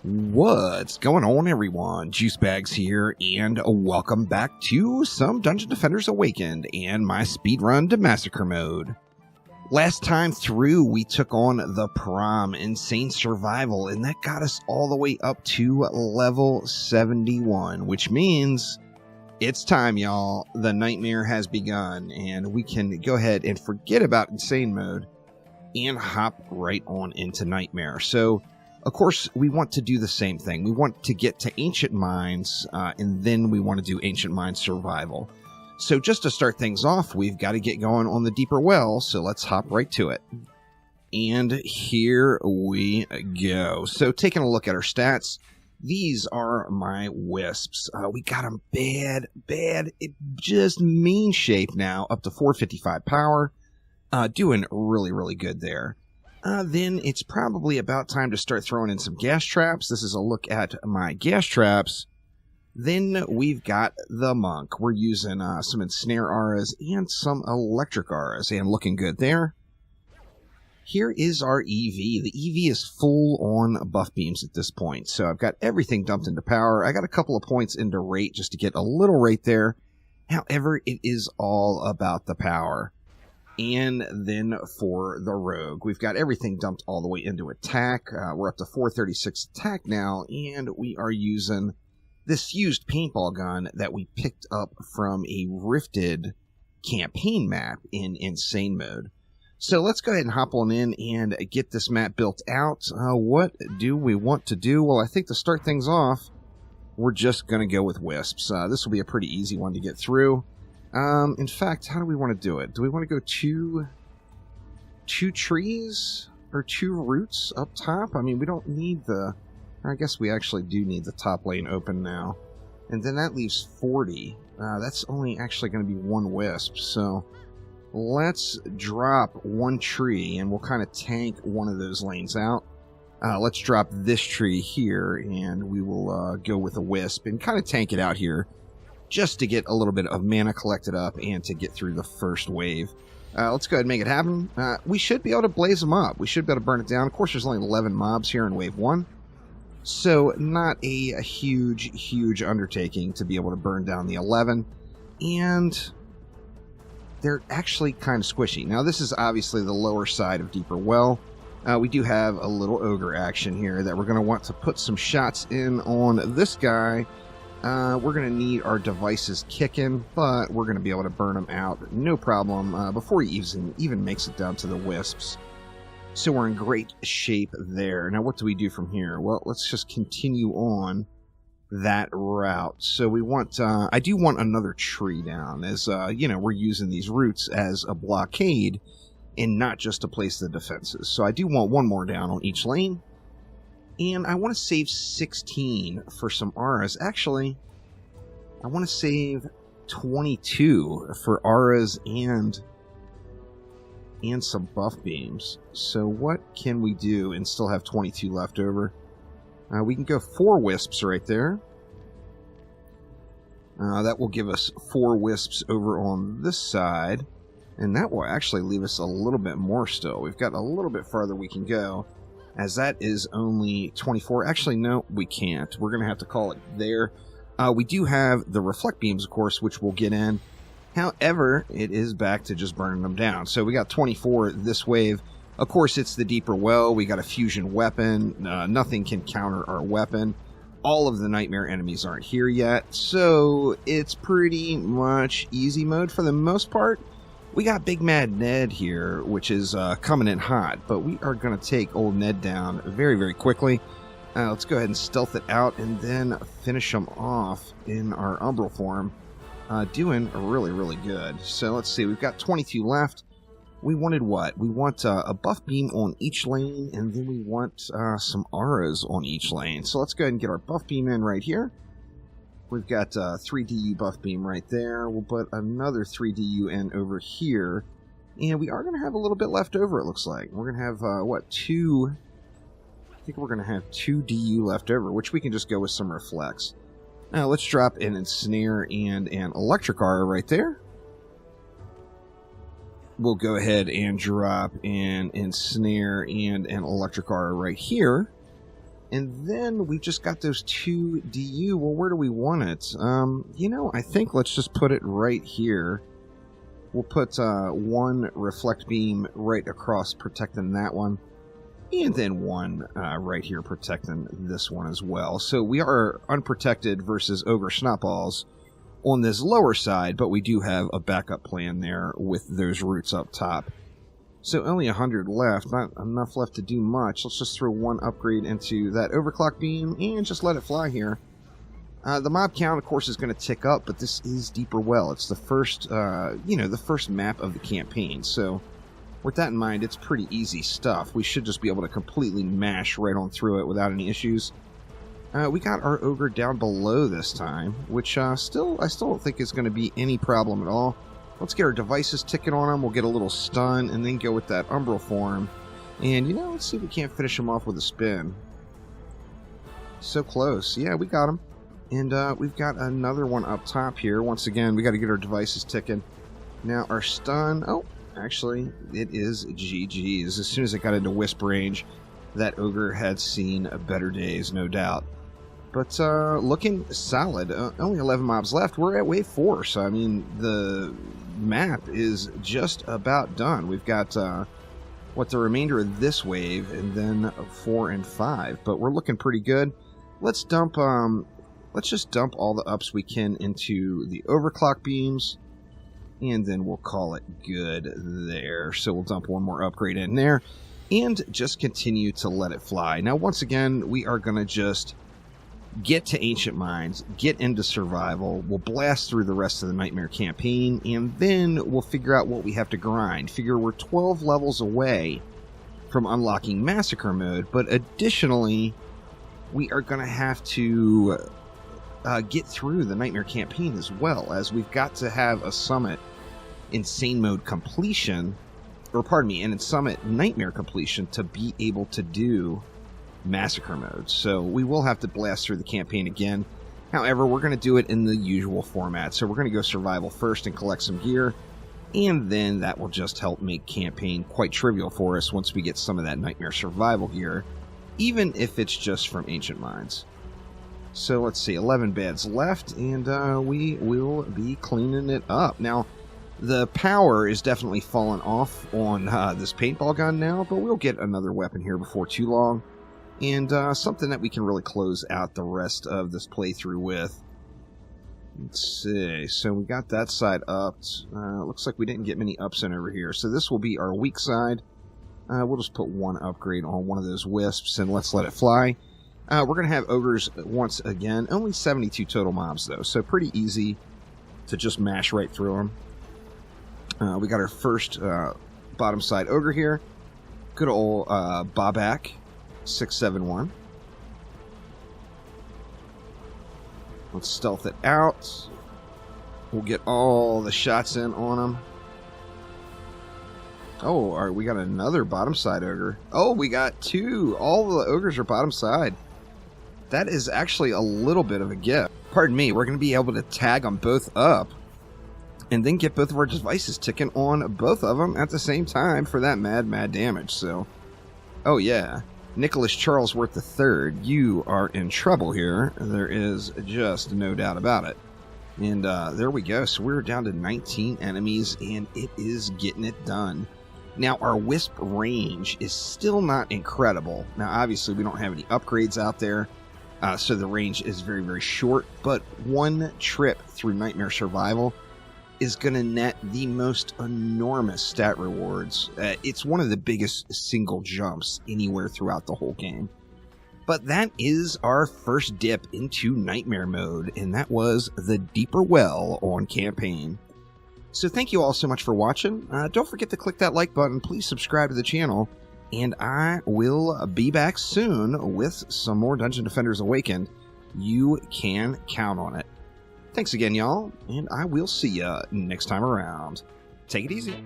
What's going on, everyone? Juicebags here, and welcome back to some Dungeon Defenders Awakened and my speedrun to Massacre mode. Last time through, we took on the Prom Insane Survival, and that got us all the way up to level 71, which means it's time, y'all. The nightmare has begun, and we can go ahead and forget about Insane mode and hop right on into Nightmare. So, of course, we want to do the same thing. We want to get to Ancient Mines, and then we want to do Ancient Mines Survival. So just to start things off, we've got to get going on the Deeper Well, so let's hop right to it. And here we go. So taking a look at our stats, these are my wisps. We got them bad, just mean shape now, up to 455 power. Doing really good there. Then it's probably about time to start throwing in some gas traps. This is a look at my gas traps. Then we've got the monk. We're using some ensnare auras and some electric auras, and looking good there. Here is our EV. The EV is full on buff beams at this point, so I've got everything dumped into power. I got a couple of points into rate just to get a little rate there. However, it is all about the power. And then for the rogue, we've got everything dumped all the way into attack. We're up to 436 attack now, and we are using this fused paintball gun that we picked up from a rifted campaign map in Insane mode. So let's go ahead and hop on in and get this map built out. What do we want to do? Well, I think to start things off, we're just going to go with wisps. This will be a pretty easy one to get through. In fact, how do we want to do it? Do we want to go two trees or two roots up top? I mean, we don't need I guess we actually do need the top lane open now. And then that leaves 40. That's only actually going to be one wisp. So let's drop one tree and we'll kind of tank one of those lanes out. Let's drop this tree here and we will go with a wisp and kind of tank it out here, just to get a little bit of mana collected up and to get through the first wave. Let's go ahead and make it happen. We should be able to blaze them up. We should be able to burn it down. Of course, there's only 11 mobs here in wave 1. So not a huge undertaking to be able to burn down the 11. And they're actually kind of squishy. Now, this is obviously the lower side of Deeper Well. We do have a little ogre action here that we're going to want to put some shots in on this guy. We're going to need our devices kicking, but we're going to be able to burn them out, no problem, before he even makes it down to the wisps. So we're in great shape there. Now, what do we do from here? Well, let's just continue on that route. So we want, I do want another tree down, as, we're using these roots as a blockade and not just to place the defenses. So I do want one more down on each lane. And I want to save 16 for some auras. Actually, I want to save 22 for auras and some buff beams. So what can we do and still have 22 left over? We can go 4 wisps right there. That will give us 4 wisps over on this side. And that will actually leave us a little bit more still. We've got a little bit farther we can go, as that is only 24. Actually, no, we can't. We're going to have to call it there. We do have the reflect beams, of course, which we'll get in. However, it is back to just burning them down. So we got 24 this wave. Of course, it's the Deeper Well. We got a fusion weapon. Nothing can counter our weapon. All of the nightmare enemies aren't here yet. So it's pretty much easy mode for the most part. We got Big Mad Ned here, which is coming in hot, but we are going to take old Ned down very quickly. Let's go ahead and stealth it out and then finish him off in our Umbral form, doing really good. So let's see, we've got 22 left. We wanted what? We want a buff beam on each lane, and then we want some auras on each lane. So let's go ahead and get our buff beam in right here. We've got 3DU buff beam right there. We'll put another 3DU in over here. And we are going to have a little bit left over, it looks like. We're going to have, 2... I think we're going to have 2 DU left over, which we can just go with some reflects. Now, let's drop an ensnare and an electric aura right there. We'll go ahead and drop an ensnare and an electric aura right here. And then we just got those 2 DU. Well, where do we want it? You know, I think let's just put it right here. We'll put 1 reflect beam right across protecting that one. And then 1 right here protecting this one as well. So we are unprotected versus Ogre Snotballs on this lower side, but we do have a backup plan there with those roots up top. So only 100 left, not enough left to do much. Let's just throw 1 upgrade into that overclock beam and just let it fly here. The mob count, of course, is going to tick up, but this is Deeper Well. It's the first, you know, the first map of the campaign. So with that in mind, it's pretty easy stuff. We should just be able to completely mash right on through it without any issues. We got our ogre down below this time, which I still don't think is going to be any problem at all. Let's get our devices ticking on them. We'll get a little stun and then go with that umbral form. And, you know, let's see if we can't finish him off with a spin. So close. Yeah, we got him. And we've got another one up top here. Once again, we got to get our devices ticking. Now, our stun... Oh, actually, it is GG's. As soon as it got into wisp range, that ogre had seen better days, no doubt. But looking solid. Only 11 mobs left. We're at wave 4, so, I mean, the map is just about done. We've got, the remainder of this wave, and then 4 and 5. But we're looking pretty good. Let's dump, let's just dump all the ups we can into the overclock beams, and then we'll call it good there. So we'll dump 1 more upgrade in there, and just continue to let it fly. Now, once again, we are going to just get to Ancient Mines, get into survival, we'll blast through the rest of the Nightmare campaign, and then we'll figure out what we have to grind. Figure we're 12 levels away from unlocking Massacre mode, but additionally, we are going to have to get through the Nightmare campaign as well, as we've got to have a Summit Insane Mode completion, or pardon me, an Summit Nightmare completion to be able to do Massacre mode. So we will have to blast through the campaign again. However, we're going to do it in the usual format. So we're going to go survival first and collect some gear, and then that will just help make campaign quite trivial for us once we get some of that Nightmare survival gear, even if it's just from Ancient Mines. So let's see, 11 beds left, and we will be cleaning it up. Now, the power is definitely falling off on this paintball gun now, but we'll get another weapon here before too long. And something that we can really close out the rest of this playthrough with. Let's see. So we got that side upped. Looks like we didn't get many ups in over here. So this will be our weak side. We'll just put 1 upgrade on one of those wisps and let's let it fly. We're going to have ogres once again. Only 72 total mobs, though. So pretty easy to just mash right through them. We got our first bottom side ogre here. Good old Bobak. 671. Let's stealth it out. We'll get all the shots in on him. Oh, all right, we got another bottom side ogre. Oh, we got 2. All the ogres are bottom side. That is actually a little bit of a gift. Pardon me, we're going to be able to tag them both up and then get both of our devices ticking on both of them at the same time for that mad damage. So, oh yeah. Nicholas Charlesworth III, you are in trouble here. There is just no doubt about it. And there we go. So we're down to 19 enemies, and it is getting it done. Now, our Wisp range is still not incredible. Now, obviously, we don't have any upgrades out there, so the range is very short. But 1 trip through Nightmare Survival is going to net the most enormous stat rewards. It's one of the biggest single jumps anywhere throughout the whole game. But that is our first dip into Nightmare mode, and that was the Deeper Well on campaign. So thank you all so much for watching. Don't forget to click that like button. Please subscribe to the channel, and I will be back soon with some more Dungeon Defenders Awakened. You can count on it. Thanks again, y'all, and I will see ya next time around. Take it easy.